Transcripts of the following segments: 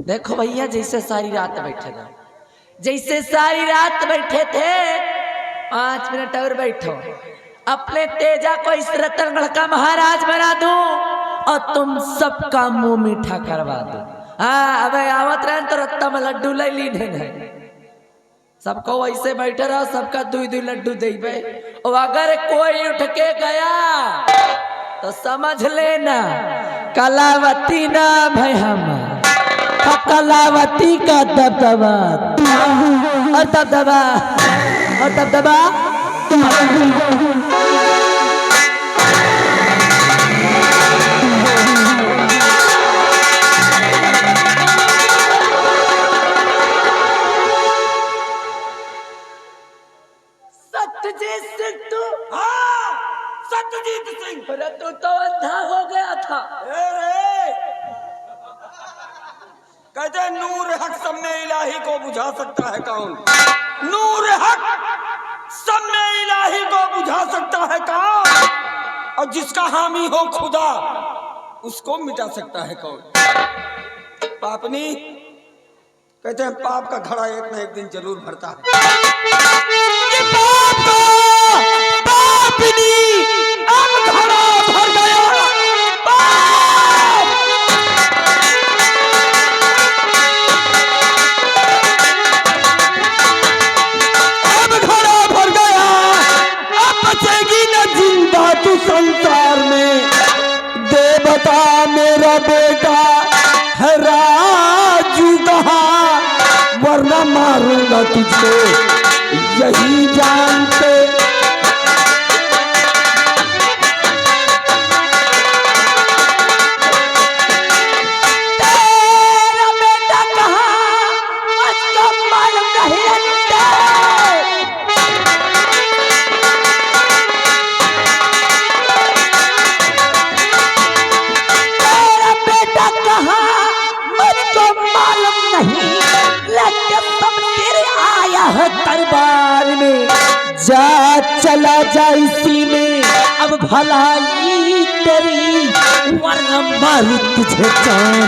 देखो भैया जैसे सारी रात बैठे थे, जैसे सारी रात बैठे थे 5 मिनट और बैठो, अपने तेजा को इस रतनगढ़ का महाराज बना दूं और तुम सबका मुंह मीठा करवा दूं। हाँ अब आवत रहे तो रत्ता में लड्डू ले ली है, सबको वैसे बैठे रहो, सबका 2-2 लड्डू देबे। और अगर कोई उठ के गया तो समझ लेना कलावती नाम है हमारा, कलावती का दबदबा और दबदबा और दबदबा। सत्यजीत सिंह तू? हाँ, सत्यजीत सिंह। अरे तू तो अंधा हो गया था। कहते हैं नूर हक सब में इलाही को बुझा सकता है कौन? नूर हक सब में इलाही को बुझा सकता है कौन? और जिसका हामी हो खुदा उसको मिटा सकता है कौन? पापनी कहते हैं पाप का घड़ा एक न एक दिन जरूर भरता है। पापनी अब घड़ा भर गया। तू संसार में दे बता मेरा बेटा है राजू कहाँ, वरना मारूंगा तुझको यही जानते। तेरा बेटा कहाँ मुझको मालूम नहीं लगता। दरबार में जा चला जा इसी में अब भलाई तेरी, वरना मारू तुझे जान।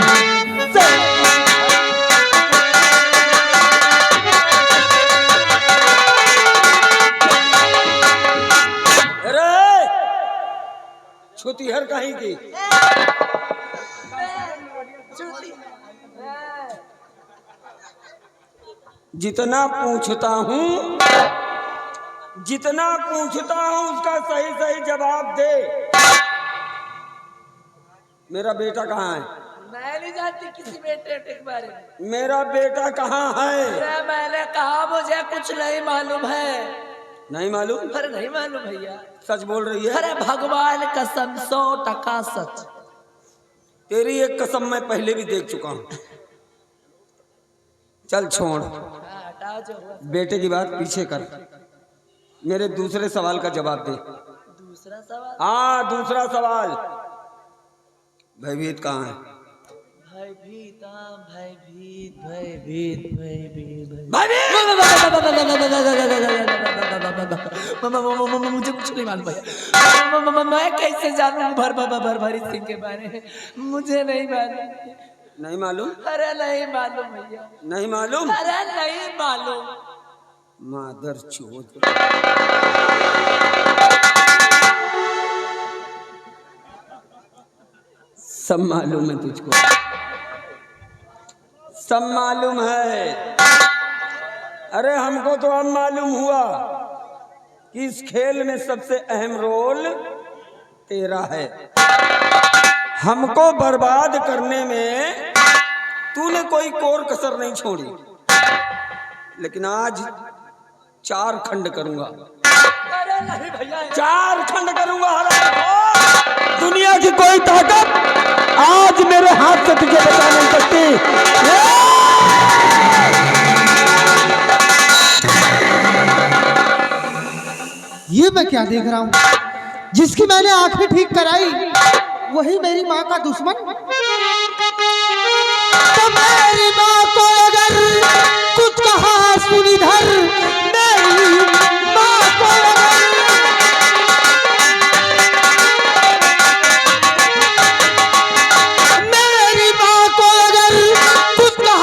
अरे छुतीहर कहीं की जितना पूछता हूँ उसका सही सही जवाब दे। मेरा बेटा कहाँ है? मैं नहीं जानती किसी बेटे के बारे में। मेरा बेटा कहाँ है? मैंने कहा मुझे कुछ नहीं मालूम है। नहीं मालूम? अरे नहीं मालूम भैया। सच बोल रही है? अरे भगवान कसम 100% सच। तेरी एक कसम मैं पहले भी देख चुका हूँ। चल छोड़, बेटे की बात पीछे कर, मेरे दूसरे सवाल का जवाब दे। दूसरा सवाल? हाँ दूसरा सवाल, भयभीत कहाँ है? भयभीत, भयभीत भयभीत भयभीत मुझे कुछ नहीं मालूम भैया। मैं कैसे जानूं भरभरी सिंह के बारे में? मुझे नहीं मालूम। नहीं मालूम? अरे नहीं मालूम भैया। नहीं मालूम? अरे नहीं मालूम। मादर चोद। सब मालूम है तुझको, सब मालूम है। अरे हमको तो अब मालूम हुआ कि इस खेल में सबसे अहम रोल तेरा है। हमको बर्बाद करने में तूने कोई कोर कसर नहीं छोड़ी, लेकिन आज 4 खंड करूंगा। अरे नहीं भैया, 4 खंड करूंगा। दुनिया की कोई ताकत आज मेरे हाथ से तुझे बचा नहीं सकती। ये मैं क्या देख रहा हूँ? जिसकी मैंने आंखें ठीक कराई वही मेरी माँ का दुश्मन। तो मेरी माँ को अगर कुछ कहा सुनिधर, मेरी माँ को अगर कुछ कहा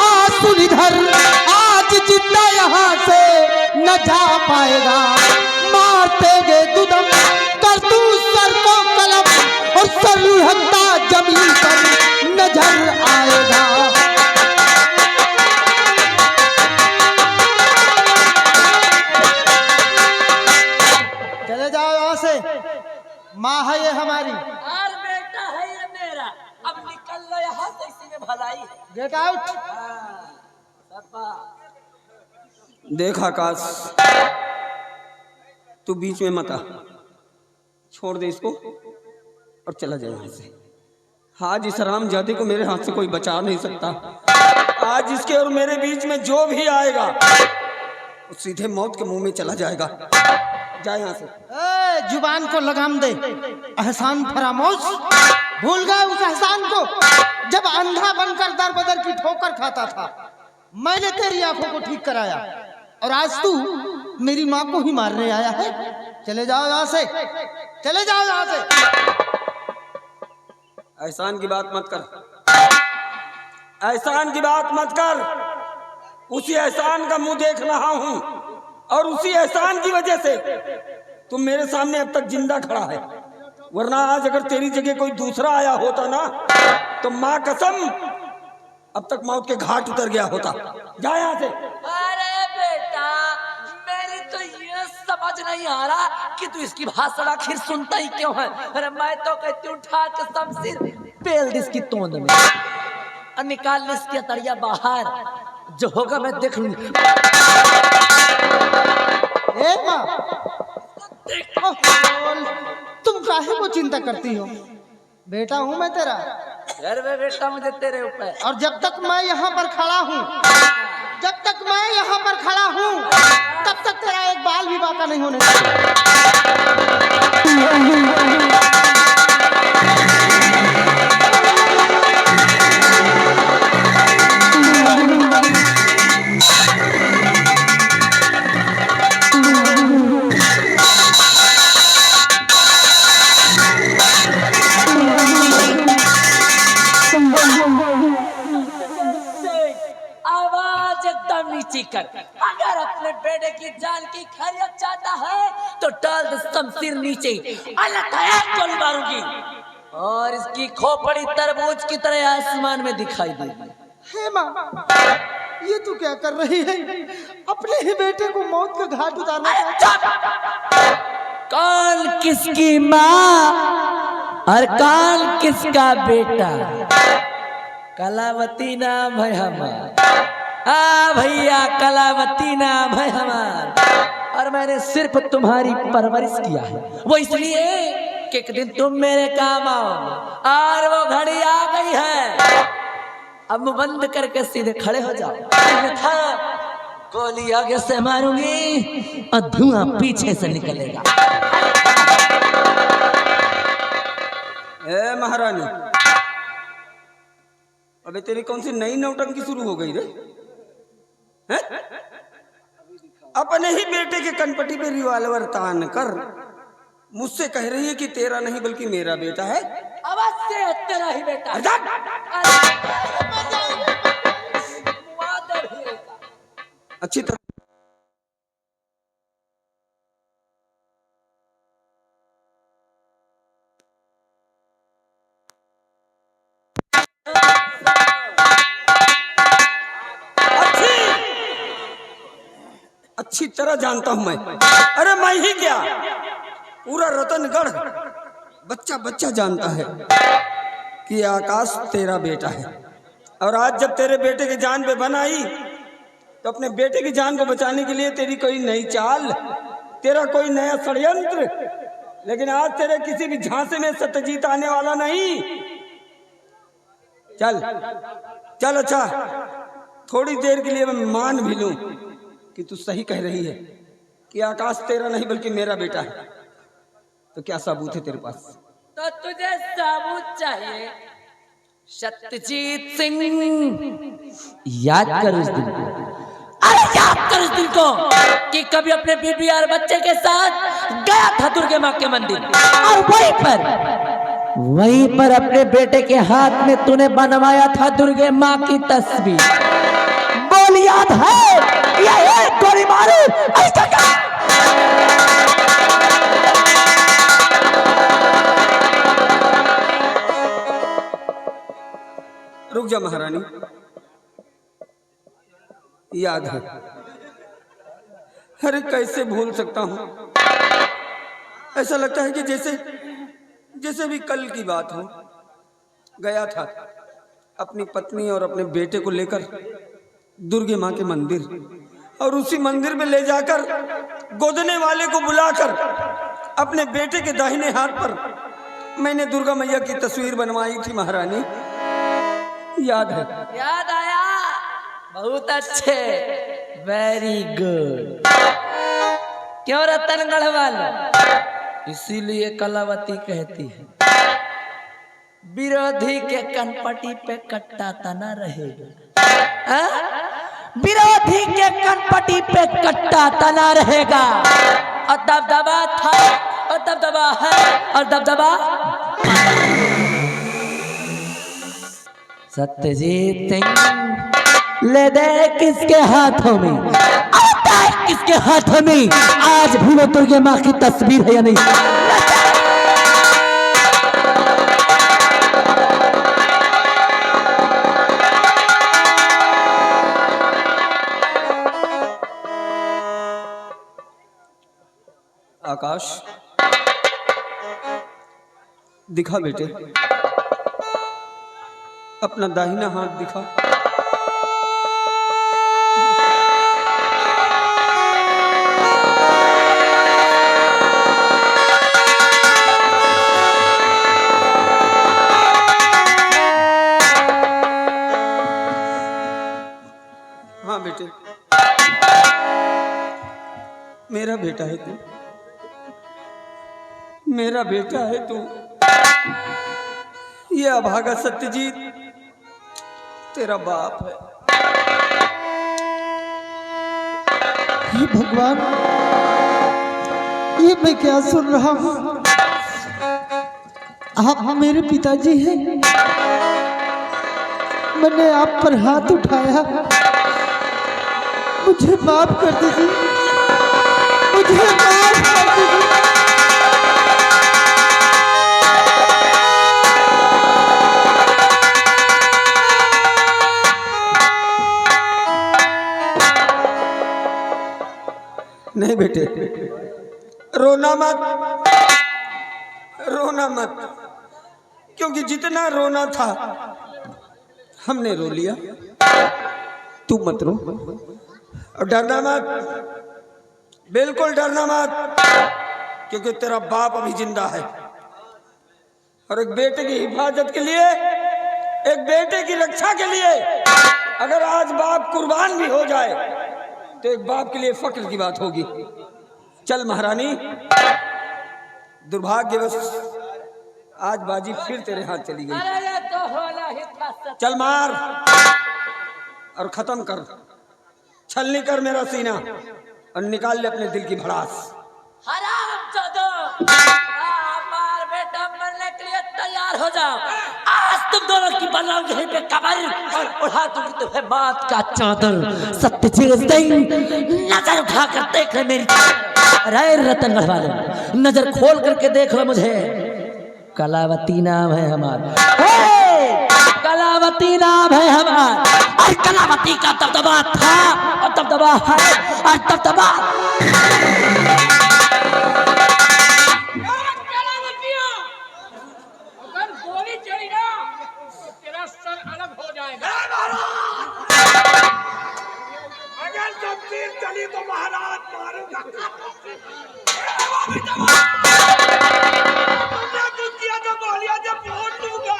न जा पाएगा। मारते गे दुदम कर तू सर को कलम और सर लुढ़कता जमीन पर नजर आएगा। चले जाओ यहाँ से, माँ है ये हमारी। और बेटा है ये मेरा। अब निकल लो यहाँ से, इसी में भलाई है। Get out. देख आकाश, तू बीच में मत आ, छोड़ दे इसको और चला जाए यहाँ से। आज इस हरामजादे को मेरे हाथ से कोई बचा नहीं सकता। आज इसके और मेरे बीच में जो भी आएगा वो सीधे मौत के मुंह में चला जाएगा। जा यहाँ से। जुबान को लगाम दे, एहसान फरामोश। भूल गए उस एहसान को जब अंधा बनकर दर बदर की ठोकर खाता था। मैंने तेरी आंखों को ठीक कराया और आज तू मेरी माँ को ही मारने आया है। चले जाओ यहाँ से, चले जाओ यहाँ से। एहसान की बात मत कर, एहसान की बात मत कर। उसी एहसान का मुंह देख रहा हूं और उसी एहसान की वजह से तुम मेरे सामने अब तक जिंदा खड़ा है। वरना आज अगर तेरी जगह कोई दूसरा आया होता ना तो माँ कसम अब तक मौत के घाट उतर गया होता। जा यहाँ से। अरे बेटा, मेरी तो ये समझ नहीं आ रहा कि तू इसकी भाषण आखिर सुनता ही क्यों है। अरे मैं तो कहती हूँ उठा के शमशीर पेल दे इसकी तोंद में और निकाल ले इसकी अतरिया बाहर। जो होगा मैं देख लूंगी। ए माँ, तुम काहे को चिंता करती हो? बेटा हूँ मैं तेरा। घर में बेटा मुझे तेरे ऊपर। और जब तक मैं यहाँ पर खड़ा हूँ, जब तक मैं यहाँ पर खड़ा हूँ तब तक तेरा एक बाल भी बाका नहीं होने आवाज एकदम नीची कर। अगर अपने बेटे की जान की खैरियत चाहता है तो डाल दे शमशीर नीचे। अलग गोली मारूंगी और इसकी खोपड़ी तरबूज की तरह आसमान में दिखाई देगी। हे माँ, ये तू क्या कर रही है? अपने ही बेटे को मौत का घाट उतारना चाहती है। कौन किसकी माँ और कौन किसका बेटा? कलावती नाम है हमारा। भैया कलावती नाम है हमारा। और मैंने सिर्फ तुम्हारी परवरिश किया है, वो इसलिए कि एक दिन तुम मेरे काम आओगे। और वो घड़ी आ गई है। अब मुंह बंद करके सीधे खड़े हो जाओ। था गोली आगे से मारूंगी और धुआं पीछे से निकलेगा। ए महारानी, अबे तेरी कौन सी नई नौटंकी शुरू हो गई रे? हैं? अपने ही बेटे के कनपटी पे रिवॉल्वर तान कर मुझसे कह रही है कि तेरा नहीं बल्कि मेरा बेटा है। अवश्य तेरा ही बेटा। अच्छी तरह अच्छी तरह जानता हूं मैं। अरे मैं ही क्या, पूरा रतनगढ़ बच्चा बच्चा जानता है कि आकाश तेरा बेटा है। और आज जब तेरे बेटे की जान पे बन आई तो अपने बेटे की जान को बचाने के लिए तेरी कोई नई चाल, तेरा कोई नया षड्यंत्र, लेकिन आज तेरे किसी भी झांसे में सत्यजीत आने वाला नहीं। चल चल, अच्छा थोड़ी देर के लिए मैं मान भी लूं कि तू सही कह रही है कि आकाश तेरा नहीं बल्कि मेरा बेटा है, तो क्या सबूत है तेरे पास? तो तुझे सबूत चाहिए सत्यजीत सिंह। याद कर उस दिन को, अरे याद कर उस दिन को कि कभी अपने बीबी और बच्चे के साथ गया था दुर्गे माँ के मंदिर, और वहीं पर अपने बेटे के हाथ में तूने बनवाया था दुर्गे माँ की तस्वीर। बोल याद है? ये गोली मारू। पूजा महारानी याद है। अरे कैसे भूल सकता हूं, ऐसा लगता है कि जैसे भी कल की बात हो। गया था अपनी पत्नी और अपने बेटे को लेकर दुर्गे माँ के मंदिर, और उसी मंदिर में ले जाकर गोदने वाले को बुलाकर अपने बेटे के दाहिने हाथ पर मैंने दुर्गा मैया की तस्वीर बनवाई थी महारानी, याद है? याद आया, बहुत अच्छे, वेरी गुड। क्यों रतनगढ़ वाले? इसीलिए कलावती कहती है विरोधी के कनपटी पे कट्टा तना रहेगा। विरोधी के कनपटी पे कट्टा तना रहेगा, और दबदबा था और दबदबा है और दबदबा। सत्यजीत सिंह ले दे किसके हाथों में, आता है किसके हाथों में? आज भी वो दुर्गे माँ की तस्वीर है या नहीं? आकाश दिखा बेटे, अपना दाहिना हाथ दिखा। हाँ बेटे, मेरा बेटा है तू, मेरा बेटा है तू। ये अभागा सत्यजीत तेरा बाप है। ये भगवान, ये मैं क्या सुन रहा हूँ? आप मेरे पिताजी हैं, मैंने आप पर हाथ उठाया, मुझे माफ कर दीजिए, मुझे माफ कर दीजिए। नहीं बेटे, रोना मत, रोना मत, क्योंकि जितना रोना था हमने रो लिया। तू मत रो और डरना मत, बिल्कुल डरना मत, क्योंकि तेरा बाप अभी जिंदा है। और एक बेटे की हिफाजत के लिए, एक बेटे की रक्षा के लिए अगर आज बाप कुर्बान भी हो जाए तो एक बाप के लिए फक्र की बात होगी। चल महारानी, दुर्भाग्यवश आज बाजी फिर तेरे हाथ चली गई। चल मार और खत्म कर, छलनी कर मेरा सीना और निकाल ले अपने दिल की भड़ास। मार बेटा, मरने के लिए तैयार हो जाओ। आज तुम दोनों की बनाऊंगी यहीं पे कबर और उठा दूंगी तुम्हें मौत का चादर। सत्यजीत सिंह नजर उठा कर देख ले मेरी, अरे रतनगढ़ वाले नजर खोल करके देख लो मुझे। कलावती नाम है हमारा, कलावती नाम है हमारा, और कलावती का दबदबा था और दबदबा है और दबदबा। तो महाराज मारूंगा। तुमने कुछ किया तो बोलिया जब वोट दूंगा।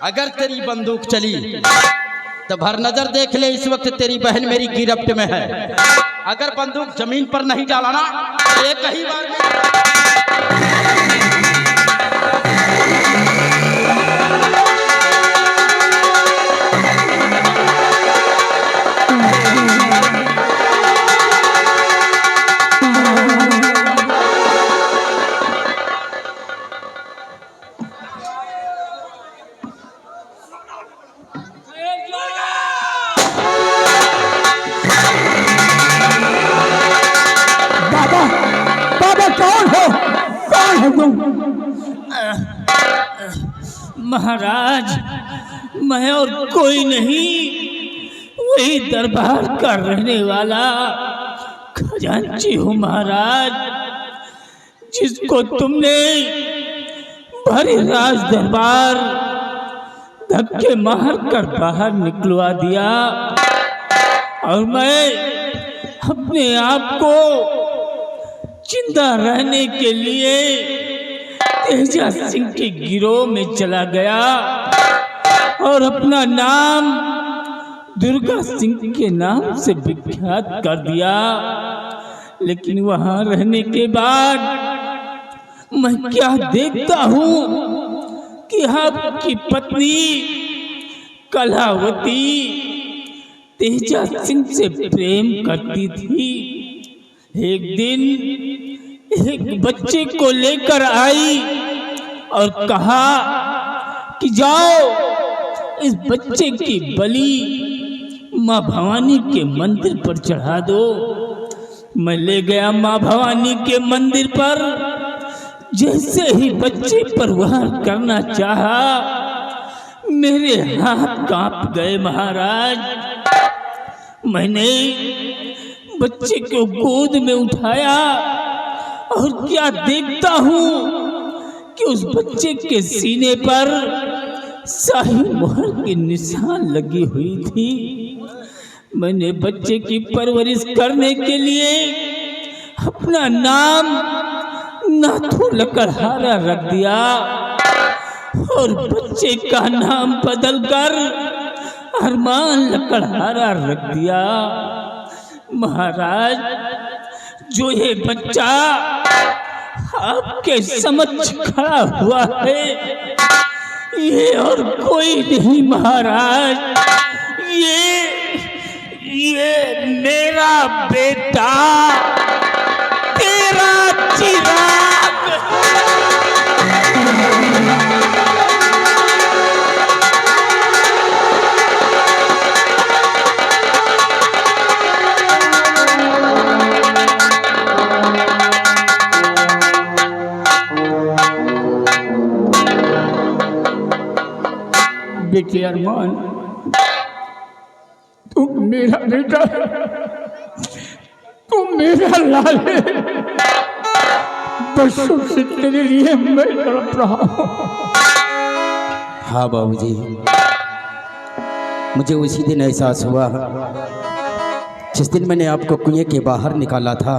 अगर तेरी बंदूक चली तो भर नजर देख ले, इस वक्त तेरी बहन मेरी गिरफ्त में है। अगर बंदूक जमीन पर नहीं डाला ना तो एक ही बार महाराज, मैं और कोई नहीं, वही दरबार का रहने वाला खजांची हूँ महाराज, जिसको तुमने भरे राज दरबार धक्के मार कर बाहर निकलवा दिया और मैं अपने आप को जिंदा रहने के लिए तेजा सिंह के गिरोह में चला गया और अपना नाम दुर्गा सिंह के नाम से विख्यात कर दिया। लेकिन वहां रहने के बाद मैं क्या देखता हूँ कि आपकी पत्नी कलावती तेजा सिंह से प्रेम करती थी। एक दिन एक बच्चे को लेकर आई और कहा कि जाओ इस बच्चे की बलि माँ भवानी के मंदिर पर चढ़ा दो। मैं ले गया माँ भवानी के मंदिर पर। जैसे ही बच्चे पर वार करना चाहा, मेरे हाथ कांप गए महाराज। मैंने बच्चे को गोद में उठाया और क्या देखता हूँ कि उस बच्चे के सीने पर शाही मोहर के निशान लगी हुई थी। मैंने बच्चे की परवरिश करने के लिए अपना नाम नाथू लकड़हारा रख दिया और बच्चे का नाम बदलकर अरमान लकड़हारा रख दिया। महाराज, जो ये बच्चा आपके समक्ष खड़ा हुआ है, ये और कोई नहीं महाराज, ये मेरा बेटा तेरा चिराग। बेटे अरमान, तुम मेरा बेटा, तुम मेरा लाल है। बरसों से तेरे लिए मैं तड़प रहा हूँ। हाँ बाबूजी, मुझे उसी दिन एहसास हुआ जिस दिन मैंने आपको कुएं के बाहर निकाला था।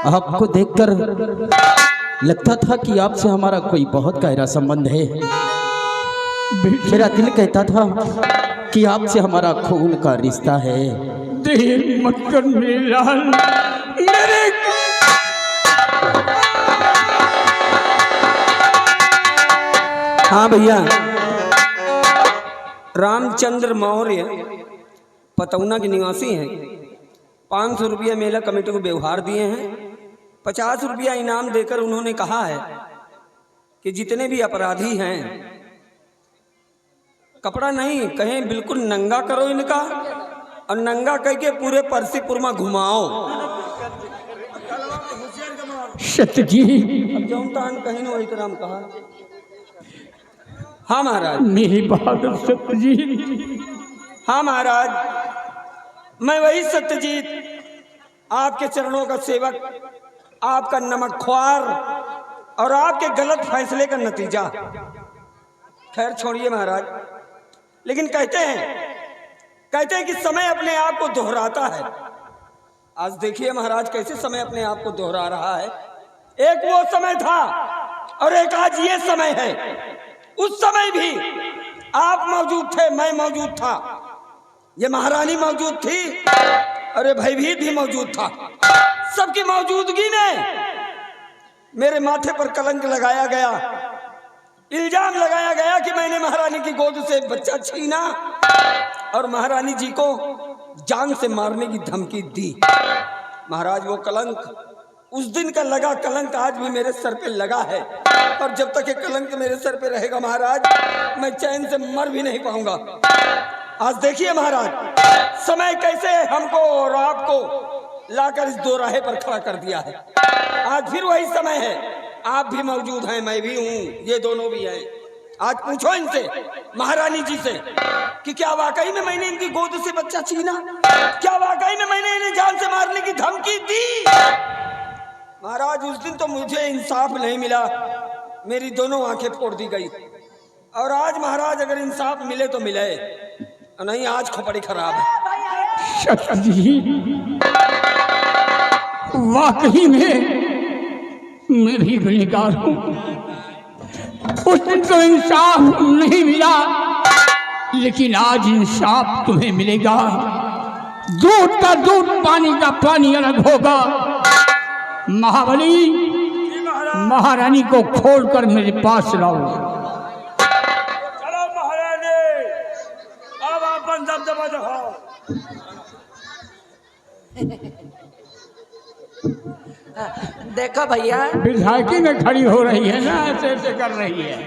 आपको देखकर लगता था कि आपसे हमारा कोई बहुत गहरा संबंध है। मेरा दिल कहता था कि आपसे हमारा खून का रिश्ता है। देर मत कर मेरे लाल, मेरे हाँ भैया, रामचंद्र मौर्य पतौना के निवासी हैं। 500 रुपया मेला कमेटी को व्यवहार दिए हैं। 50 रुपया इनाम देकर उन्होंने कहा है कि जितने भी अपराधी हैं, कपड़ा नहीं कहें, बिल्कुल नंगा करो इनका और नंगा कह के पूरे परसीपुर में घुमाओ। सतजी जौनतान कहीं वही राम कहा। हाँ महाराज। मेरी बहादुर सत्यजीत। हाँ महाराज, मैं वही सत्यजीत, आपके चरणों का सेवक, आपका नमकख्वार और आपके गलत फैसले का नतीजा। खैर छोड़िए महाराज, लेकिन कहते हैं कि समय अपने आप को दोहराता है। आज देखिए महाराज कैसे समय अपने आप को दोहरा रहा है। एक वो समय था और एक आज ये समय है। उस समय भी आप मौजूद थे, मैं मौजूद था, ये महारानी मौजूद थी, अरे भयभीत भी मौजूद था। सबकी मौजूदगी में मेरे माथे पर कलंक लगाया गया, इल्जाम लगाया गया कि मैंने महारानी की गोद से बच्चा छीना और महारानी जी को जान से मारने की धमकी दी। महाराज, वो कलंक उस दिन का लगा कलंक आज भी मेरे सर पे लगा है और जब तक ये कलंक मेरे सर पे रहेगा महाराज, मैं चैन से मर भी नहीं पाऊंगा। आज देखिए महाराज, समय कैसे हमको और आपको लाकर इस दो राहे पर खड़ा कर दिया है। आज फिर वही समय है, आप भी मौजूद हैं, मैं भी हूँ, ये दोनों भी हैं। आज पूछो इनसे, महारानी जी से, कि क्या वाकई में मैंने इनकी गोद से बच्चा छीना? क्या वाकई में मैंने इन्हें जान से मारने की धमकी दी? महाराज उस दिन तो मुझे इंसाफ नहीं मिला, मेरी दोनों आंखें फोड़ दी गई। और आज महाराज अगर इंसाफ मिले तो मिले, नहीं आज खोपड़ी खराब है। शक्ति जी, वाकई में मैं भी गुनहगार हूँ। उस दिन तो इंसाफ नहीं मिला, लेकिन आज इंसाफ तुम्हें मिलेगा। दूध का दूध, पानी का पानी अलग होगा। महाबली, महारानी को खोलकर मेरे पास लाओ। चलो महारानी, अब अपन दबदबा दिखाओ। देखो भैया, विधायकी में खड़ी हो रही है ना, ऐसे कर रही है।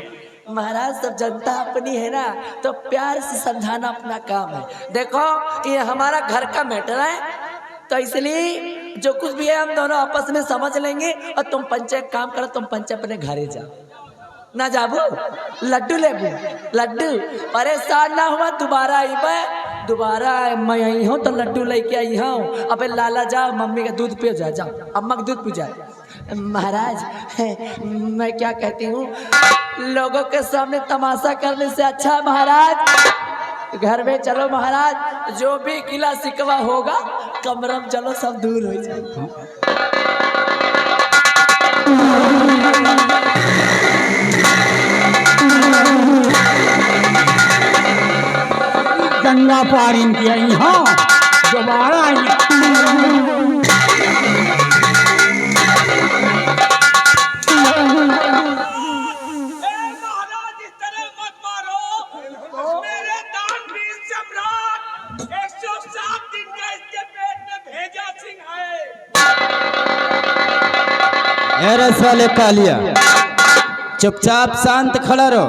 महाराज सब जनता अपनी है ना, तो प्यार से समझाना अपना काम है। देखो ये हमारा घर का मैटर है, तो इसलिए जो कुछ भी है हम दोनों आपस में समझ लेंगे। और तुम पंचे काम करो, तुम पंचे अपने घरे जाओ ना। जाबू लड्डू लेबू, लड्डू परेशान ना हुआ, दोबारा आई दोबारा मैं आई हूँ तो लड्डू लेके आई हूँ। अबे लाला जाओ, मम्मी का दूध पियो, जाओ अम्मा का दूध पी जाए। महाराज मैं क्या कहती हूँ, लोगों के सामने तमाशा करने से अच्छा महाराज घर में चलो। महाराज जो भी गिला शिकवा होगा कमरम चलो, सब दूर हो जाए। गंगा पार इनकी आई, हाँ दोबारा आई। रस वाले कालिया, चुपचाप शांत खड़ा रहो।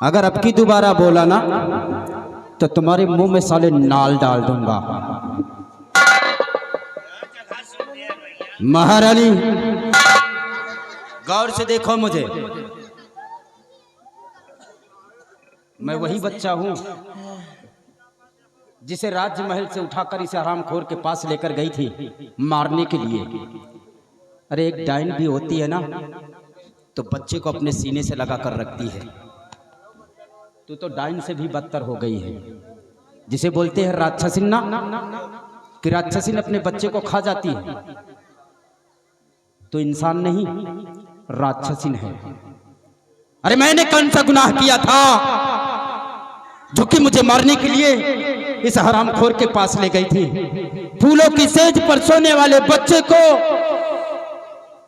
अगर अब की दोबारा बोला ना तो तुम्हारे मुंह में साले नाल डाल दूंगा। महारानी गौर से देखो मुझे, मैं वही बच्चा हूं जिसे राजमहल से उठाकर इस हरामखोर के पास लेकर गई थी मारने के लिए। अरे एक डायन भी होती है ना तो बच्चे को अपने सीने से लगा कर रखती है। तू तो डायन से भी बदतर हो गई है, जिसे बोलते हैं राक्षसिन ना, कि राक्षसिन अपने बच्चे को खा जाती है। तो इंसान नहीं, राक्षसिन है। अरे मैंने कौन सा गुनाह किया था जो कि मुझे मारने के लिए इस हरामखोर के पास ले गई थी? फूलों की सेज पर सोने वाले बच्चे को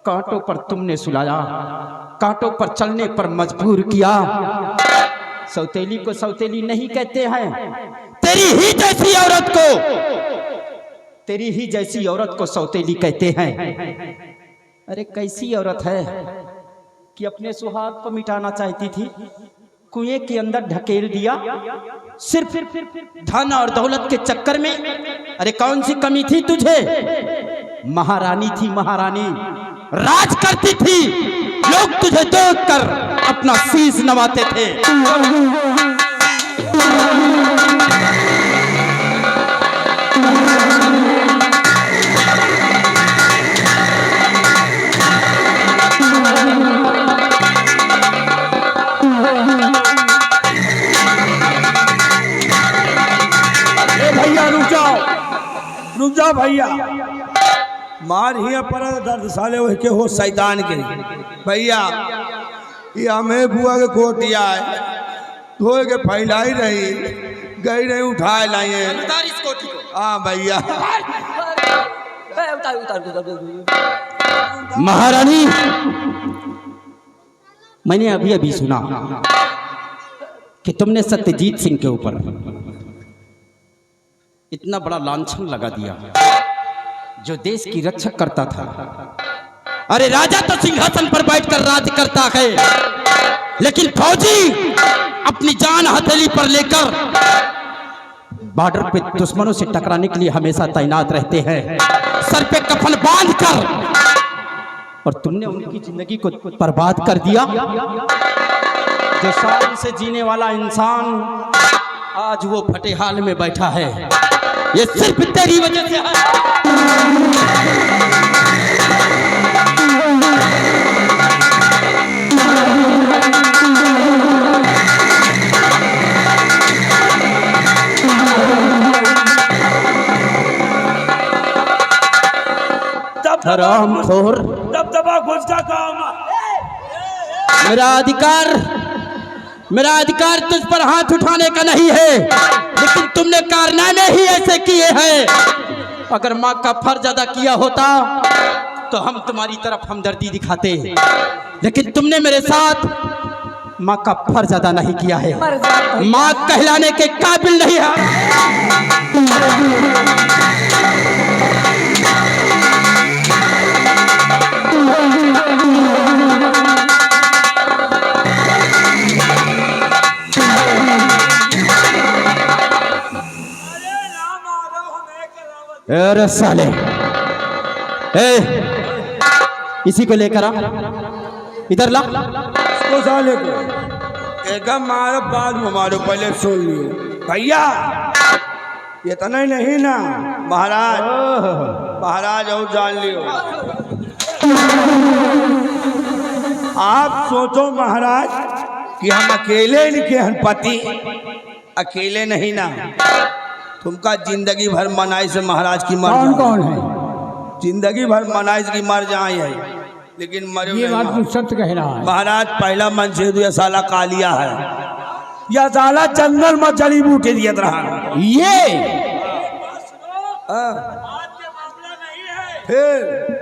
कांटों पर तुमने सुलाया, कांटों पर चलने पर मजबूर किया। सौतेली को सौतेली नहीं कहते हैं, तेरी ही जैसी औरत को, तेरी ही जैसी औरत को सौतेली कहते हैं। अरे कैसी औरत है कि अपने सुहाग को मिटाना चाहती थी, कुएं के अंदर ढकेल दिया सिर्फ धन और दौलत के चक्कर में। अरे कौन सी कमी थी तुझे? महारानी थी, महारानी राज करती थी, लोग तुझे देखकर अपना शीश नवाते थे। रुक जाओ भैया, मार ही पर दर्द साले वह के हो शैतान के। भैया ये हमें बुआ के कोटिया है, धोए के फैलाई रही, गई नहीं उठाए लाइए। हाँ भैया। महारानी मैंने अभी अभी सुना कि तुमने सत्यजीत सिंह के ऊपर इतना बड़ा लांछन लगा दिया, जो देश की रक्षा करता था। अरे राजा तो सिंहासन पर बैठकर राज करता है, लेकिन फौजी अपनी जान हथेली पर लेकर बॉर्डर पे दुश्मनों से टकराने के लिए हमेशा तैनात रहते हैं। सर पे कफन बांधकर और तुमने उनकी जिंदगी को बर्बाद कर दिया। जो शान से जीने वाला इंसान आज वो फटे हाल में बैठा है, ये सिर्फ तेरी वजह से है। हरामखोर, दबदबा घुस का काम। मेरा अधिकार तुझ पर हाथ उठाने का नहीं है, लेकिन तुमने कारनामे ही ऐसे किए हैं। अगर माँ का फर्ज अदा किया होता तो हम तुम्हारी तरफ हमदर्दी दिखाते, लेकिन तुमने मेरे साथ माँ का फर्ज अदा नहीं किया है। माँ कहलाने के काबिल नहीं है। अरे साले, इसी को लेकर आ, इधर ला। इसको साले को एकदम मारो, बाद में मारो, पहले सुन लियो भैया। ये तो नहीं ना महाराज, महाराज और जान लियो। आप सोचो महाराज कि हम अकेले इनके हनपति, अकेले नहीं ना। तुमका जिंदगी भर मनाई से महाराज की मर कौन कौन है? जिंदगी भर मनाई की मर जाए है, लेकिन मरे ये बात तू सत्य कह रहा है। महाराज पहला मन से यह साला कालिया है, या साला जंगल में जड़ी बूटी दिया रहा ये फिर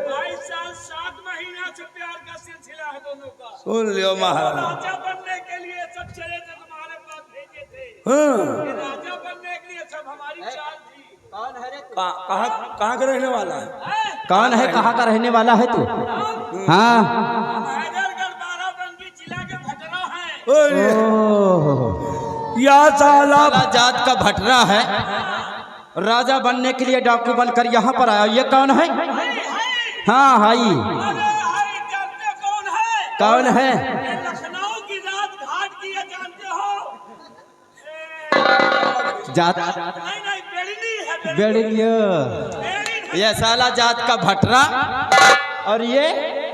22 साल 7 महीना से प्यार का सिलसिला है दोनों का। सुन लियो महाराज। राजा बनने के लिए सब चले थे, तुम्हारे पास भेजे थे। हाँ। ये राजा बनने के लिए सब हमारी चाल थी। कहाँ का रहने वाला है? कौन है? कहाँ का रहने वाला है तू? हाँ, हैदरगढ़ बाराबंकी जिला के भटरा है। ओह, या साला साला जात का भटरा है, राजा बनने के लिए डाकू बनकर यहाँ पर आया। ये कौन है? हाँ हाई, अरे हाय, जानते कौन है? कौन है? ये लखनऊ की रात घाट की है, जानते हो? जात नहीं बेड़नी है, बेड़िया। बेड़नी ये साला जात का भटरा और ये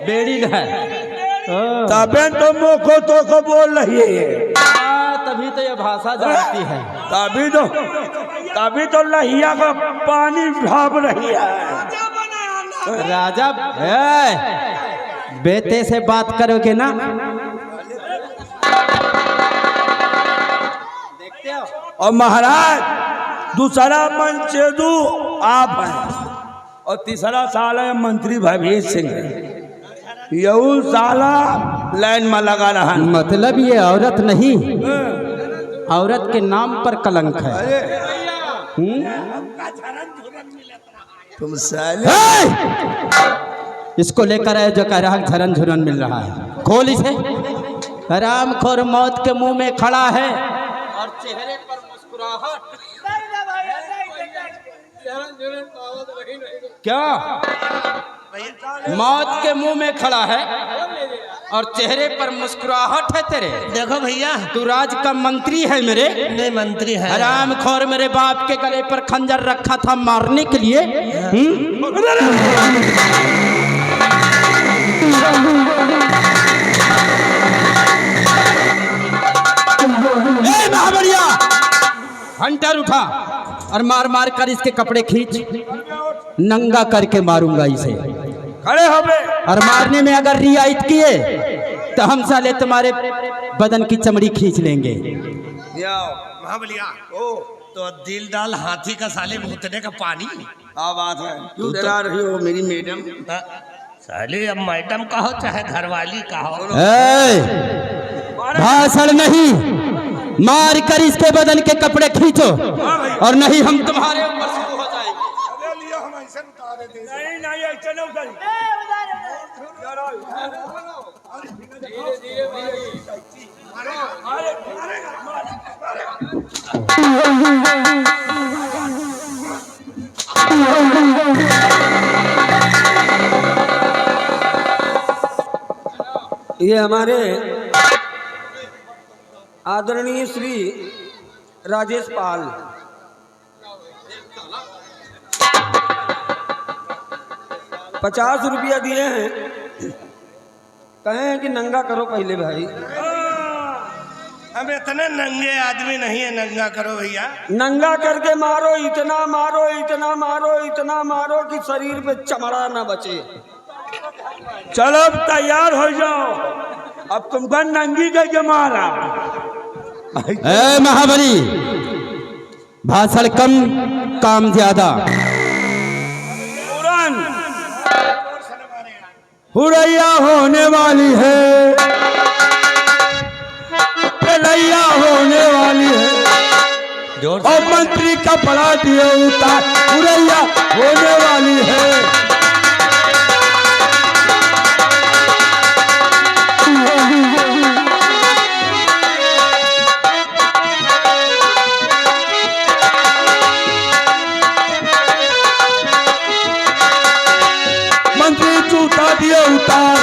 बेड़िल है। ओह, तबे तो मोको तो बोल रही है, तभी तो ये भाषा जानती है। तभी तो लहिया का पानी भाप रही है। राजा बने आना। राजा बेटे से बात करोगे ना? देखते हो? और महाराज दूसरा मंचेदू आप हैं, और तीसरा साला है मंत्री भवेश सिंह है। यू साला लाइन में लगा रहा है। मतलब ये औरत नहीं, औरत के नाम पर कलंक है। तुम साले इसको लेकर आए जो कह रहा है झरन झुरन मिल रहा है। खोल इसे। हरामखोर मौत के मुंह में खड़ा है और चेहरे पर मुस्कुराहट। क्या मौत के मुंह में खड़ा है और चेहरे पर मुस्कुराहट है तेरे? देखो भैया, तू राज का मंत्री है मेरे? नहीं मंत्री है। हरामखोर मेरे बाप के गले पर खंजर रखा था मारने के लिए। ए महाबलिया, हंटर उठा और मार मार कर इसके कपड़े खींच, नंगा करके मारूंगा इसे। खड़े हो बे। और मारने में अगर रियायत किए तो हम साले तुम्हारे बदन की चमड़ी खींच लेंगे। महाबलिया, ओ तो दिल डाल हाथी का साले मुतने का पानी। क्या बात है? क्यों डरा रही हो मेरी मैडम? साले अब मैडम कहो चाहे घरवाली कहो। भाषण नहीं, मार कर इसके बदन के कपड़े खींचो और नहीं हम तुम्हारे ऊपर शुरू हो जाएंगे। नहीं ऐसे नहीं उतारी। ये हमारे आदरणीय श्री राजेश पाल 50 रुपया दिए हैं, कहें कि नंगा करो पहले भाई। हम इतने नंगे आदमी नहीं है, नंगा करो भैया। नंगा करके मारो, इतना मारो, इतना मारो, इतना मारो कि शरीर पे चमड़ा ना बचे। चलो अब तैयार हो जाओ, अब तुमको नंगी का मारा। ए महाबली, भाषण कम काम ज्यादा। हुरैया होने वाली है, लैया होने वाली है, और मंत्री का पड़ा दिए उतार, हुरैया होने वाली है। मंत्री जूता दिए उतार,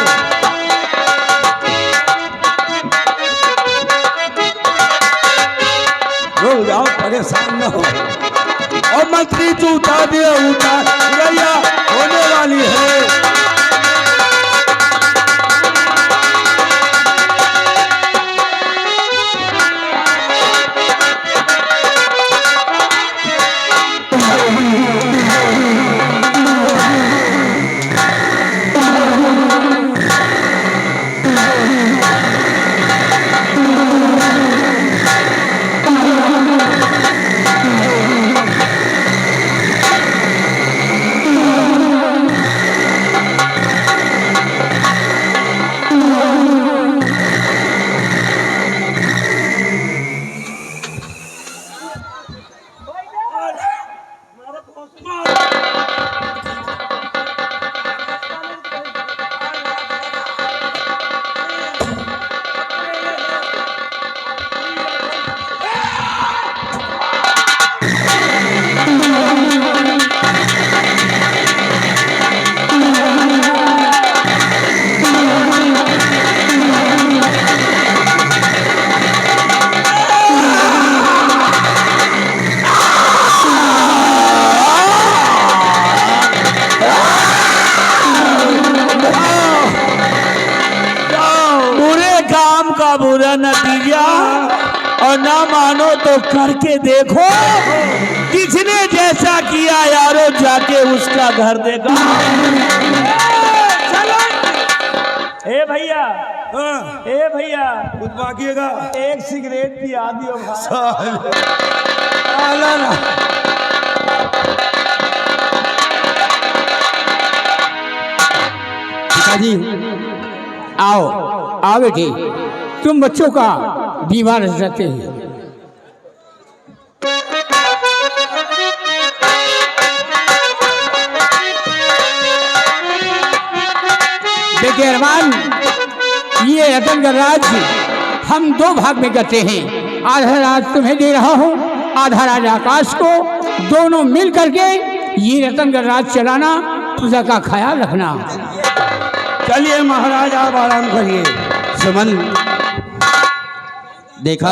रो जाओ, परेशान न हो। और मंत्री जूता दिए उतार, हुरैया होने वाली है। बुरा नतीजा, और ना मानो तो करके देखो, किसने जैसा किया यारो, जाके उसका घर देखा। ए भैया, ए भैया, कुछ बाकीगा, एक सिगरेट पिया दियो पिताजी। आओ आओ बेटी, तुम बच्चों का बीमार रहते हैं। देखिए अरमान, ये रतनगढ़ राज्य हम 2 भाग में करते हैं। आधा राज तुम्हें दे रहा हूँ, आधा राज आकाश को। दोनों मिल करके ये रतनगढ़ राज चलाना, पूजा का ख्याल रखना। चलिए महाराज, आप आराम करिए। सुमन देखा